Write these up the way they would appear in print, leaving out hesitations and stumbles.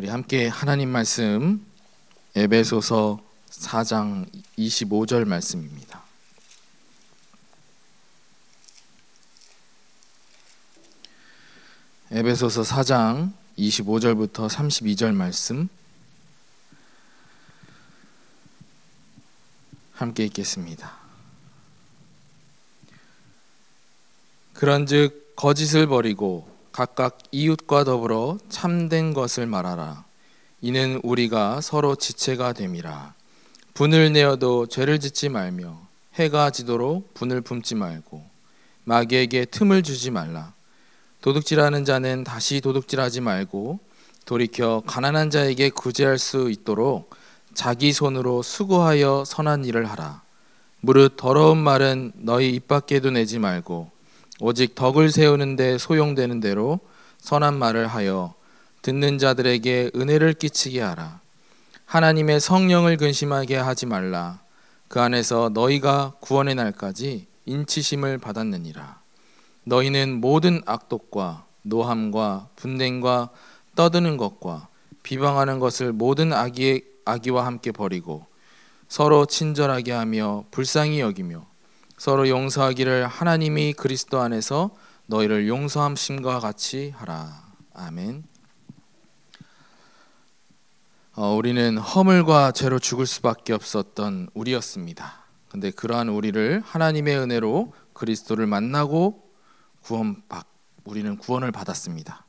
우리 함께 하나님 말씀 에베소서 4장 25절 말씀입니다. 에베소서 4장 25절부터 32절 말씀 함께 읽겠습니다. 그런즉 거짓을 버리고 각각 이웃과 더불어 참된 것을 말하라. 이는 우리가 서로 지체가 됨이라. 분을 내어도 죄를 짓지 말며 해가 지도록 분을 품지 말고 마귀에게 틈을 주지 말라. 도둑질하는 자는 다시 도둑질하지 말고 돌이켜 가난한 자에게 구제할 수 있도록 자기 손으로 수고하여 선한 일을 하라. 무릇 더러운 말은 너희 입 밖에도 내지 말고 오직 덕을 세우는 데 소용되는 대로 선한 말을 하여 듣는 자들에게 은혜를 끼치게 하라. 하나님의 성령을 근심하게 하지 말라. 그 안에서 너희가 구원의 날까지 인치심을 받았느니라. 너희는 모든 악독과 노함과 분냉과 떠드는 것과 비방하는 것을 모든 악의와 함께 버리고 서로 친절하게 하며 불쌍히 여기며 서로 용서하기를 하나님이 그리스도 안에서 너희를 용서함심과 같이 하라. 아멘. 우리는 허물과 죄로 죽을 수밖에 없었던 우리였습니다. 근데 그러한 우리를 하나님의 은혜로 그리스도를 만나고 우리는 구원을 받았습니다.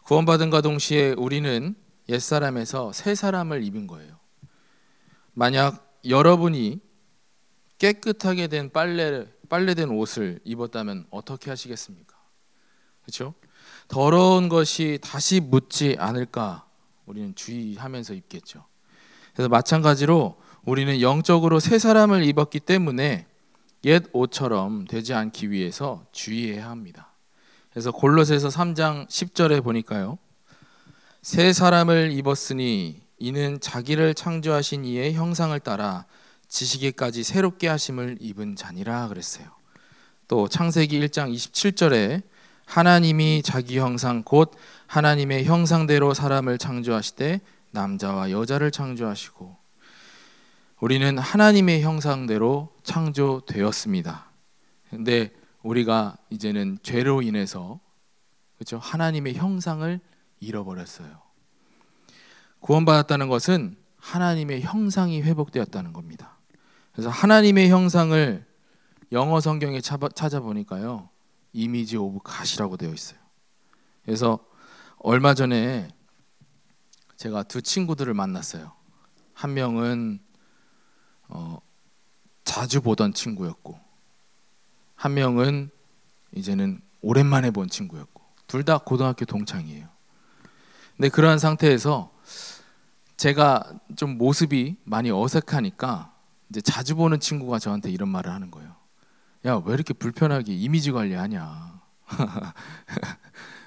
구원받은과 동시에 우리는 옛사람에서 새 사람을 입은 거예요. 만약 여러분이 깨끗하게 된 빨래된 옷을 입었다면 어떻게 하시겠습니까? 그렇죠? 더러운 것이 다시 묻지 않을까 우리는 주의하면서 입겠죠. 그래서 마찬가지로 우리는 영적으로 새 사람을 입었기 때문에 옛 옷처럼 되지 않기 위해서 주의해야 합니다. 그래서 골로새서 3장 10절에 보니까요. 새 사람을 입었으니 이는 자기를 창조하신 이의 형상을 따라 지시기까지 새롭게 하심을 입은 자니라 그랬어요. 또 창세기 1장 27절에 하나님이 자기 형상 곧 하나님의 형상대로 사람을 창조하시되 남자와 여자를 창조하시고 우리는 하나님의 형상대로 창조되었습니다. 근데 우리가 이제는 죄로 인해서 그렇죠? 하나님의 형상을 잃어버렸어요. 구원받았다는 것은 하나님의 형상이 회복되었다는 겁니다. 그래서 하나님의 형상을 영어 성경에 찾아보니까요. 이미지 오브 갓이라고 되어 있어요. 그래서 얼마 전에 제가 두 친구들을 만났어요. 한 명은 자주 보던 친구였고 한 명은 이제는 오랜만에 본 친구였고 둘 다 고등학교 동창이에요. 근데 그러한 상태에서 제가 좀 모습이 많이 어색하니까 이제 자주 보는 친구가 저한테 이런 말을 하는 거예요. 야, 왜 이렇게 불편하게 이미지 관리하냐?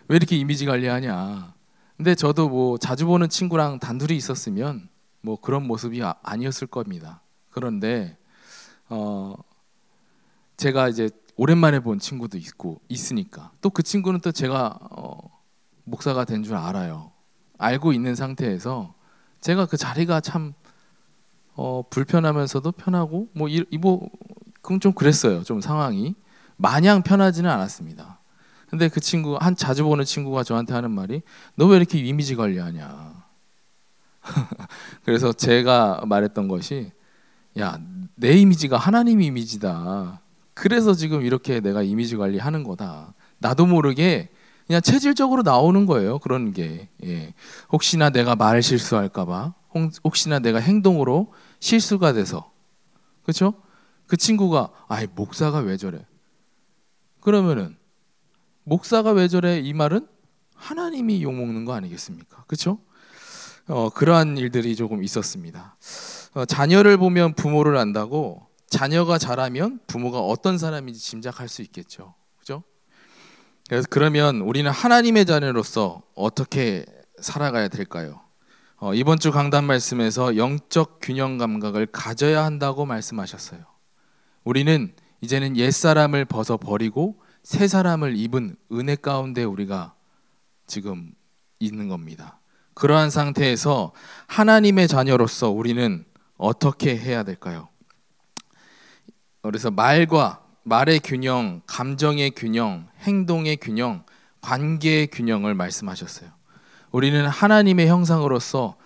왜 이렇게 이미지 관리하냐? 근데 저도 뭐 자주 보는 친구랑 단둘이 있었으면 뭐 그런 모습이 아니었을 겁니다. 그런데 제가 이제 오랜만에 본 친구도 있으니까 또 그 친구는 또 제가 목사가 된 줄 알아요. 알고 있는 상태에서 제가 그 자리가 참 불편하면서도 편하고 그건 좀 그랬어요. 좀 상황이 마냥 편하지는 않았습니다. 근데 그 친구 자주 보는 친구가 저한테 하는 말이 너 왜 이렇게 이미지 관리하냐? 그래서 제가 말했던 것이 야, 내 이미지가 하나님 이미지다. 그래서 지금 이렇게 내가 이미지 관리하는 거다. 나도 모르게 그냥 체질적으로 나오는 거예요. 그런 게. 예. 혹시나 내가 말 실수할까 봐. 혹시나 내가 행동으로 실수가 돼서. 그렇죠? 그 친구가 아이 목사가 왜 저래? 그러면은 목사가 왜 저래? 이 말은 하나님이 욕먹는 거 아니겠습니까? 그렇죠? 그러한 일들이 조금 있었습니다. 자녀를 보면 부모를 안다고 자녀가 자라면 부모가 어떤 사람인지 짐작할 수 있겠죠. 그렇죠? 그래서 그러면 우리는 하나님의 자녀로서 어떻게 살아가야 될까요? 이번 주 강단 말씀에서 영적 균형 감각을 가져야 한다고 말씀하셨어요. 우리는 이제는 옛사람을 벗어버리고 새 사람을 입은 은혜 가운데 우리가 지금 있는 겁니다. 그러한 상태에서 하나님의 자녀로서 우리는 어떻게 해야 될까요? 그래서 말의 균형, 감정의 균형, 행동의 균형, 관계의 균형을 말씀하셨어요. 우리는 하나님의 형상으로서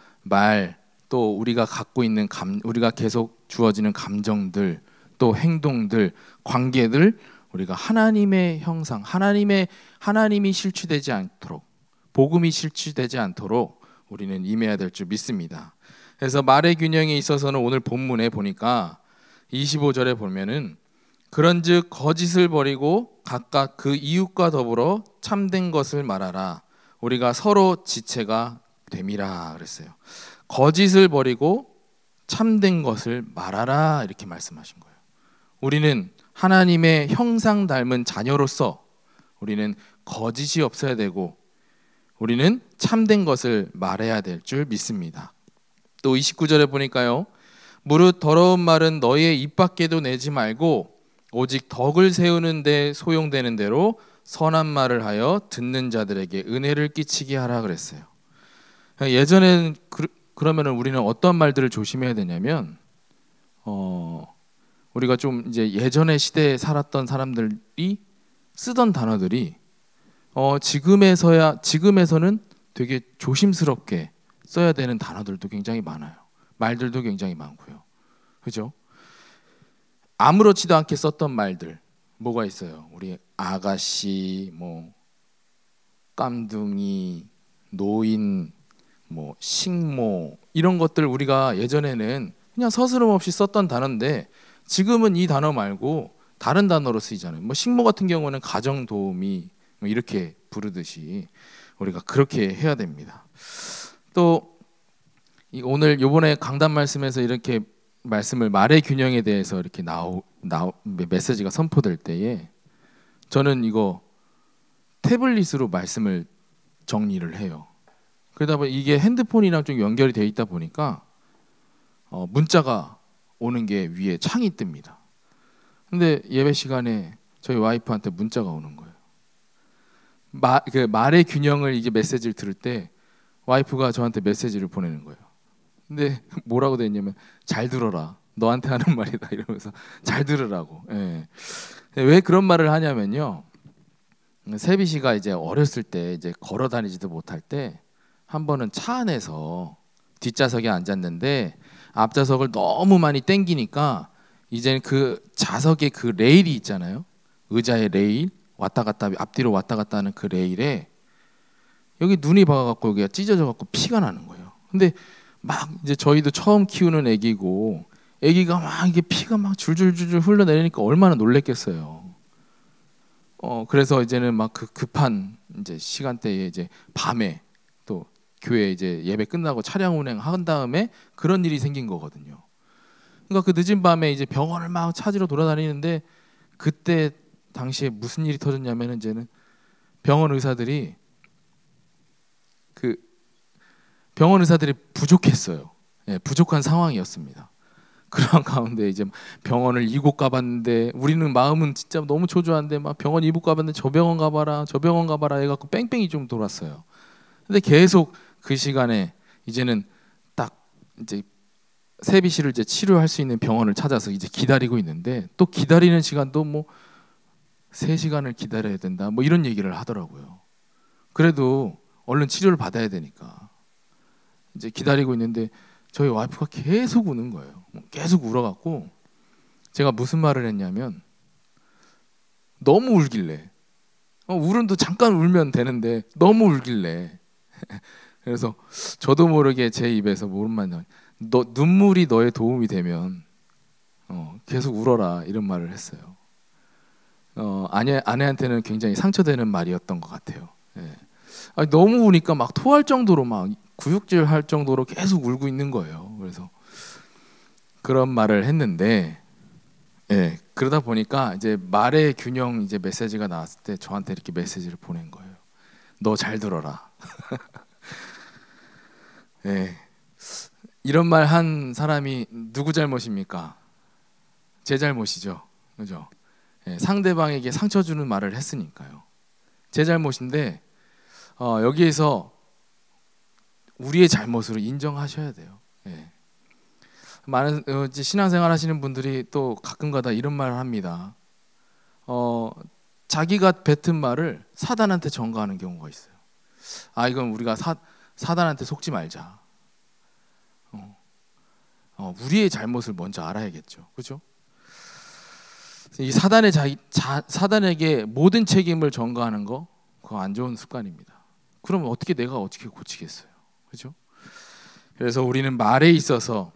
또 우리가 갖고 있는 우리가 계속 주어지는 감정들, 또 행동들, 관계들, 우리가 하나님의 형상, 하나님이 실추되지 않도록, 복음이 실추되지 않도록 우리는 임해야 될 줄 믿습니다. 그래서 말의 균형에 있어서는 오늘 본문에 보니까 25절에 보면은 그런즉 거짓을 버리고 각각 그 이웃과 더불어 참된 것을 말하라. 우리가 서로 지체가 됨이라 그랬어요. 거짓을 버리고 참된 것을 말하라 이렇게 말씀하신 거예요. 우리는 하나님의 형상 닮은 자녀로서 우리는 거짓이 없어야 되고 우리는 참된 것을 말해야 될 줄 믿습니다. 또 29절에 보니까요. 무릇 더러운 말은 너희의 입 밖에도 내지 말고 오직 덕을 세우는 데 소용되는 대로 선한 말을 하여 듣는 자들에게 은혜를 끼치게 하라 그랬어요. 예전에는 그러면은 우리는 어떤 말들을 조심해야 되냐면 우리가 좀 이제 예전의 시대에 살았던 사람들이 쓰던 단어들이 지금에서는 되게 조심스럽게 써야 되는 단어들도 굉장히 많아요. 말들도 굉장히 많고요. 그죠? 아무렇지도 않게 썼던 말들 뭐가 있어요? 우리 아가씨, 깜둥이, 노인, 식모 이런 것들 우리가 예전에는 그냥 서스럼없이 썼던 단어인데 지금은 이 단어 말고 다른 단어로 쓰이잖아요. 식모 같은 경우는 가정도우미 이렇게 부르듯이 우리가 그렇게 해야 됩니다. 또 오늘 요번에 강단 말씀에서 이렇게 말씀을 말의 균형에 대해서 이렇게 메시지가 선포될 때에 저는 이거 태블릿으로 말씀을 정리를 해요. 그러다 보니 이게 핸드폰이랑 좀 연결이 되어 있다 보니까 문자가 오는 게 위에 창이 뜹니다. 근데 예배 시간에 저희 와이프한테 문자가 오는 거예요. 말의 균형을 이게 메시지를 들을 때 와이프가 저한테 메시지를 보내는 거예요. 근데 뭐라고 돼 있냐면 잘 들어라. 너한테 하는 말이다 이러면서 잘 들으라고. 예. 왜 그런 말을 하냐면요. 세비 씨가 이제 어렸을 때 이제 걸어 다니지도 못할 때 한 번은 차 안에서 뒷좌석에 앉았는데 앞좌석을 너무 많이 땡기니까 이제는 그 좌석에 그 레일이 있잖아요. 의자의 레일 왔다 갔다 앞뒤로 왔다 갔다 하는 그 레일에 여기 눈이 박아갖고 여기가 찢어져갖고 피가 나는 거예요. 근데 막 이제 저희도 처음 키우는 애기고 애기가 막 이게 피가 막 줄줄줄줄 흘러내리니까 얼마나 놀랬겠어요. 그래서 이제는 막 그 급한 이제 시간대에 이제 밤에 또 교회 이제 예배 끝나고 차량 운행한 다음에 그런 일이 생긴 거거든요. 그러니까 그 늦은 밤에 이제 병원을 막 찾으러 돌아다니는데 그때 당시에 무슨 일이 터졌냐면은 이제는 병원 의사들이 부족했어요. 예, 부족한 상황이었습니다. 그런 가운데 이제 병원을 이곳 가봤는데 우리는 마음은 진짜 너무 초조한데 막 병원 이곳 가봤는데 저 병원 가봐라 해갖고 뺑뺑이 좀 돌았어요. 근데 계속 그 시간에 이제는 딱 이제 세비 씨를 이제 치료할 수 있는 병원을 찾아서 이제 기다리고 있는데 또 기다리는 시간도 3시간을 기다려야 된다 이런 얘기를 하더라고요. 그래도 얼른 치료를 받아야 되니까 이제 기다리고 있는데 저희 와이프가 계속 우는 거예요. 계속 울어갖고 제가 무슨 말을 했냐면 너무 울길래 울음도 잠깐 울면 되는데 너무 울길래 그래서 저도 모르게 제 입에서 모른 말 눈물이 너의 도움이 되면 계속 울어라 이런 말을 했어요. 아내한테는 굉장히 상처되는 말이었던 것 같아요. 예. 너무 우니까 막 토할 정도로 막 구역질 할 정도로 계속 울고 있는 거예요. 그래서 그런 말을 했는데, 예, 그러다 보니까 이제 말의 균형 이제 메시지가 나왔을 때 저한테 이렇게 메시지를 보낸 거예요. 너 잘 들어라. 예, 이런 말 한 사람이 누구 잘못입니까? 제 잘못이죠, 그죠? 예, 상대방에게 상처 주는 말을 했으니까요. 제 잘못인데 여기에서 우리의 잘못으로 인정하셔야 돼요. 예. 많은 신앙생활 하시는 분들이 또 가끔가다 이런 말을 합니다. 자기가 뱉은 말을 사단한테 전가하는 경우가 있어요. 이건 우리가 사단한테 속지 말자. 우리의 잘못을 먼저 알아야겠죠. 그렇죠? 이 사단에게 모든 책임을 전가하는 거, 그거 안 좋은 습관입니다. 그러면 내가 어떻게 고치겠어요? 그렇죠? 그래서 우리는 말에 있어서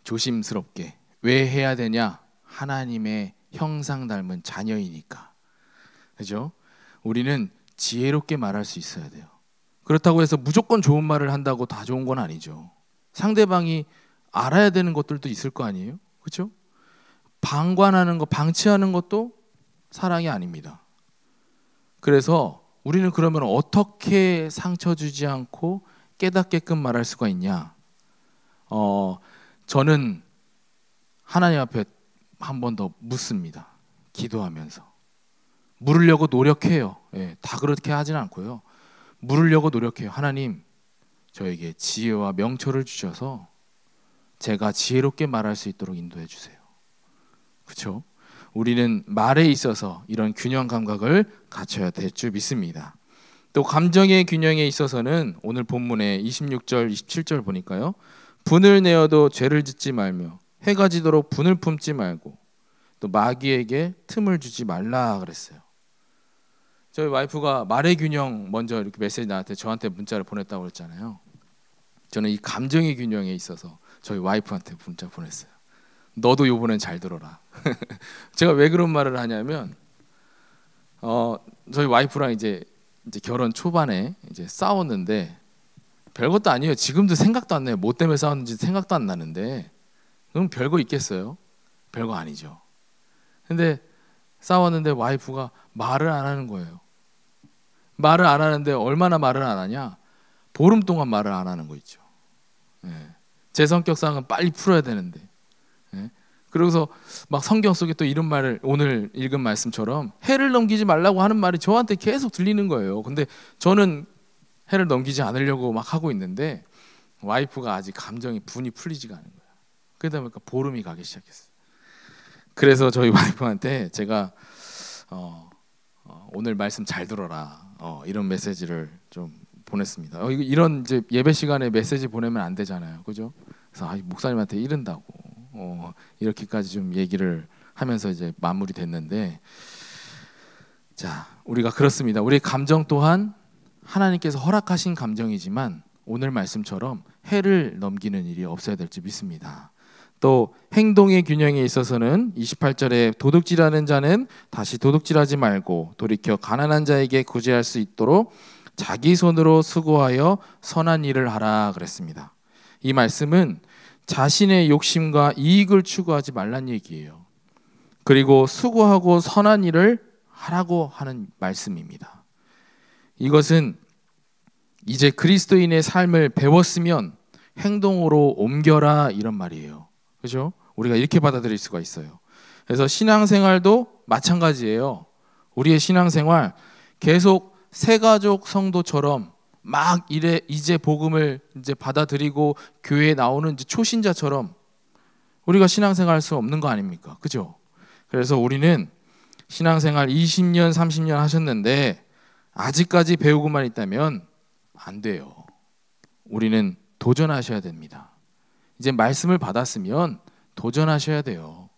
조심스럽게, 왜 해야 되냐? 하나님의 형상 닮은 자녀이니까. 그죠? 우리는 지혜롭게 말할 수 있어야 돼요. 그렇다고 해서 무조건 좋은 말을 한다고 다 좋은 건 아니죠. 상대방이 알아야 되는 것들도 있을 거 아니에요? 그렇죠? 방관하는 거, 방치하는 것도 사랑이 아닙니다. 그래서 우리는 그러면 어떻게 상처 주지 않고 깨닫게끔 말할 수가 있냐? 저는 하나님 앞에 한 번 더 묻습니다. 기도하면서. 물으려고 노력해요. 예, 다 그렇게 하진 않고요. 물으려고 노력해요. 하나님, 저에게 지혜와 명철을 주셔서 제가 지혜롭게 말할 수 있도록 인도해 주세요. 그렇죠? 우리는 말에 있어서 이런 균형 감각을 갖춰야 될 줄 믿습니다. 또 감정의 균형에 있어서는 오늘 본문의 26절, 27절 보니까요. 분을 내어도 죄를 짓지 말며 해가 지도록 분을 품지 말고 또 마귀에게 틈을 주지 말라 그랬어요. 저희 와이프가 말의 균형 먼저 이렇게 메시지 저한테 문자를 보냈다고 그랬잖아요. 저는 이 감정의 균형에 있어서 저희 와이프한테 문자 보냈어요. 너도 요번엔 잘 들어라. 제가 왜 그런 말을 하냐면 저희 와이프랑 이제 결혼 초반에 이제 싸웠는데 별것도 아니에요. 지금도 생각도 안 나요. 뭐 때문에 싸웠는지 생각도 안 나는데 그럼 별거 있겠어요? 별거 아니죠. 근데 싸웠는데 와이프가 말을 안 하는 거예요. 말을 안 하는데 얼마나 말을 안 하냐? 보름 동안 말을 안 하는 거 있죠. 예. 제 성격상은 빨리 풀어야 되는데. 예. 그러고서 막 성경 속에 또 이런 말을 오늘 읽은 말씀처럼 해를 넘기지 말라고 하는 말이 저한테 계속 들리는 거예요. 근데 저는 해를 넘기지 않으려고 막 하고 있는데 와이프가 아직 분이 풀리지가 않은 거예요. 그러다 보니까 보름이 가기 시작했어요. 그래서 저희 와이프한테 제가 오늘 말씀 잘 들어라 이런 메시지를 좀 보냈습니다. 이런 이제 예배 시간에 메시지 보내면 안 되잖아요, 그죠? 그래서 목사님한테 이른다고 이렇게까지 좀 얘기를 하면서 이제 마무리됐는데, 자, 우리가 그렇습니다. 우리 감정 또한 하나님께서 허락하신 감정이지만 오늘 말씀처럼 해를 넘기는 일이 없어야 될지 믿습니다. 또 행동의 균형에 있어서는 28절에 도둑질하는 자는 다시 도둑질하지 말고 돌이켜 가난한 자에게 구제할 수 있도록 자기 손으로 수고하여 선한 일을 하라 그랬습니다. 이 말씀은 자신의 욕심과 이익을 추구하지 말란 얘기예요. 그리고 수고하고 선한 일을 하라고 하는 말씀입니다. 이것은 이제 그리스도인의 삶을 배웠으면 행동으로 옮겨라 이런 말이에요. 그렇죠? 우리가 이렇게 받아들일 수가 있어요. 그래서 신앙생활도 마찬가지예요. 우리의 신앙생활 계속 새가족 성도처럼 막 이제 복음을 이제 받아들이고 교회에 나오는 이제 초신자처럼 우리가 신앙생활 할 수 없는 거 아닙니까? 그죠? 그래서 우리는 신앙생활 20년, 30년 하셨는데 아직까지 배우고만 있다면 안 돼요. 우리는 도전하셔야 됩니다. 이제 말씀을 받았으면 도전하셔야 돼요.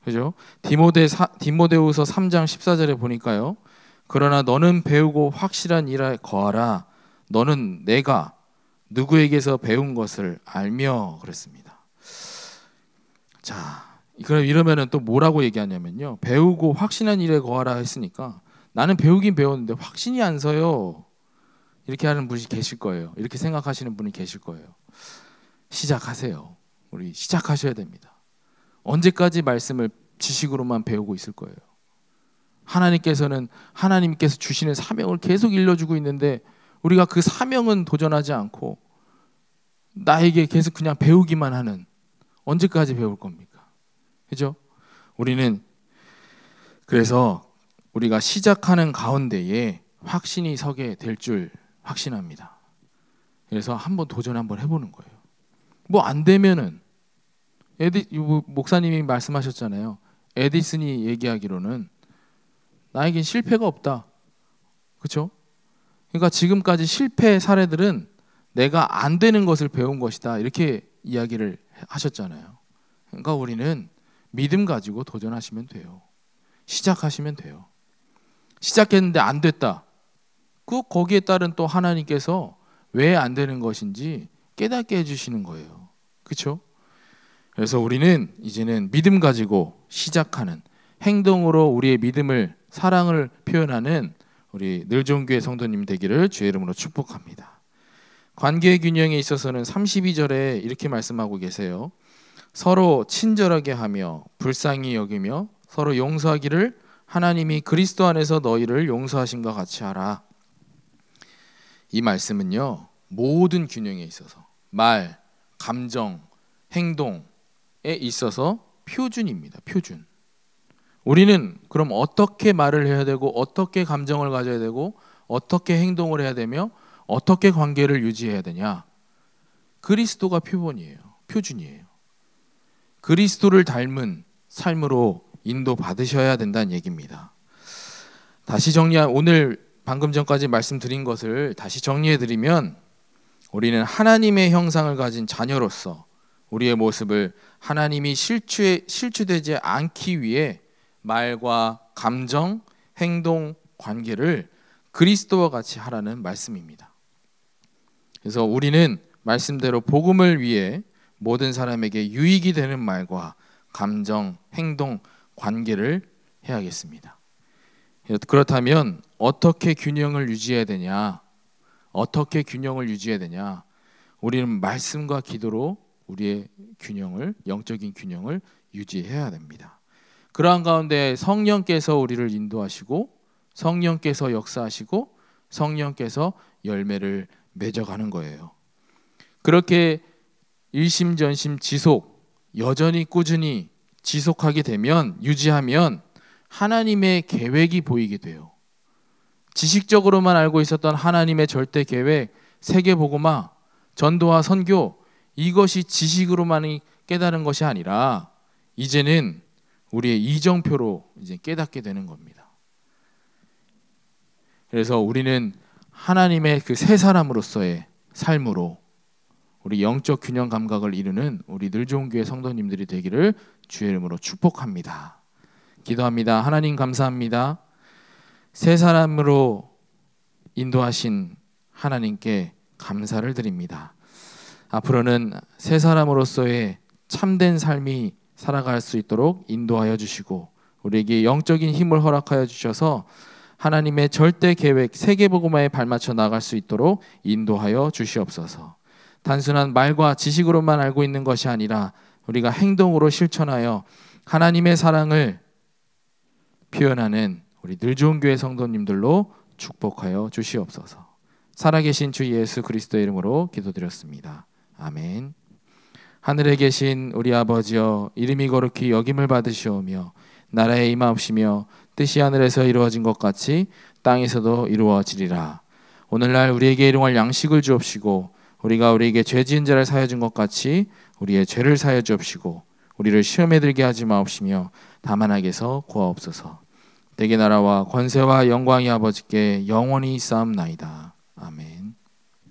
그죠? 디모데후서 3장 14절에 보니까요. 그러나 너는 배우고 확실한 일에 거하라. 너는 내가 누구에게서 배운 것을 알며 그랬습니다. 자, 그럼 이러면은 또 뭐라고 얘기하냐면요. 배우고 확신한 일에 거하라 했으니까 나는 배우긴 배웠는데 확신이 안 서요. 이렇게 하는 분이 계실 거예요. 이렇게 생각하시는 분이 계실 거예요. 시작하세요. 우리 시작하셔야 됩니다. 언제까지 말씀을 지식으로만 배우고 있을 거예요? 하나님께서 주시는 사명을 계속 일러주고 있는데 우리가 그 사명은 도전하지 않고 나에게 계속 그냥 배우기만 하는, 언제까지 배울 겁니까? 그죠? 우리는 그래서 우리가 시작하는 가운데에 확신이 서게 될 줄 확신합니다. 그래서 한번 도전 한번 해보는 거예요. 뭐 안 되면은 목사님이 말씀하셨잖아요. 에디슨이 얘기하기로는 나에겐 실패가 없다. 그렇죠? 그러니까 지금까지 실패 사례들은 내가 안 되는 것을 배운 것이다. 이렇게 이야기를 하셨잖아요. 그러니까 우리는 믿음 가지고 도전하시면 돼요. 시작하시면 돼요. 시작했는데 안 됐다. 거기에 따른 또 하나님께서 왜 안 되는 것인지 깨닫게 해주시는 거예요. 그렇죠? 그래서 우리는 이제는 믿음 가지고 시작하는, 행동으로 우리의 믿음을, 사랑을 표현하는 우리 늘좋은교회 성도님 되기를 주의 이름으로 축복합니다. 관계의 균형에 있어서는 32절에 이렇게 말씀하고 계세요. 서로 친절하게 하며 불쌍히 여기며 서로 용서하기를 하나님이 그리스도 안에서 너희를 용서하심과 같이 하라. 이 말씀은요, 모든 균형에 있어서 말, 감정, 행동에 있어서 표준입니다. 표준. 우리는 그럼 어떻게 말을 해야 되고 어떻게 감정을 가져야 되고 어떻게 행동을 해야 되며 어떻게 관계를 유지해야 되냐? 그리스도가 표본이에요. 표준이에요. 그리스도를 닮은 삶으로 인도받으셔야 된다는 얘기입니다. 다시 오늘 방금 전까지 말씀드린 것을 다시 정리해드리면 우리는 하나님의 형상을 가진 자녀로서 우리의 모습을 하나님이 실추되지 않기 위해 말과 감정, 행동, 관계를 그리스도와 같이 하라는 말씀입니다. 그래서 우리는 말씀대로 복음을 위해 모든 사람에게 유익이 되는 말과 감정, 행동, 관계를 해야겠습니다. 그렇다면 어떻게 균형을 유지해야 되냐? 어떻게 균형을 유지해야 되냐? 우리는 말씀과 기도로 우리의 균형을, 영적인 균형을 유지해야 됩니다. 그러한 가운데 성령께서 우리를 인도하시고 성령께서 역사하시고 성령께서 열매를 맺어가는 거예요. 그렇게 일심전심 지속, 여전히 꾸준히 지속하게 되면, 유지하면 하나님의 계획이 보이게 돼요. 지식적으로만 알고 있었던 하나님의 절대 계획, 세계복음화, 전도와 선교, 이것이 지식으로만 깨달은 것이 아니라 이제는 우리의 이정표로 이제 깨닫게 되는 겁니다. 그래서 우리는 하나님의 그 새 사람으로서의 삶으로 우리 영적 균형 감각을 이루는 우리 늘좋은교회 성도님들이 되기를 주의 이름으로 축복합니다. 기도합니다. 하나님 감사합니다. 새 사람으로 인도하신 하나님께 감사를 드립니다. 앞으로는 새 사람으로서의 참된 삶이 살아갈 수 있도록 인도하여 주시고 우리에게 영적인 힘을 허락하여 주셔서 하나님의 절대 계획, 세계복음화에 발맞춰 나갈 수 있도록 인도하여 주시옵소서. 단순한 말과 지식으로만 알고 있는 것이 아니라 우리가 행동으로 실천하여 하나님의 사랑을 표현하는 우리 늘좋은교회 성도님들로 축복하여 주시옵소서. 살아계신 주 예수 그리스도의 이름으로 기도드렸습니다. 아멘. 하늘에 계신 우리 아버지여, 이름이 거룩히 여김을 받으시오며 나라에 임하옵시며 뜻이 하늘에서 이루어진 것 같이 땅에서도 이루어지리라. 오늘날 우리에게 일용할 양식을 주옵시고 우리가 우리에게 죄 지은 자를 사하여 준 것 같이 우리의 죄를 사하여 주옵시고 우리를 시험에 들게 하지 마옵시며 다만 악에서 구하옵소서. 대개 나라와 권세와 영광이 아버지께 영원히 있사옵나이다. 아멘.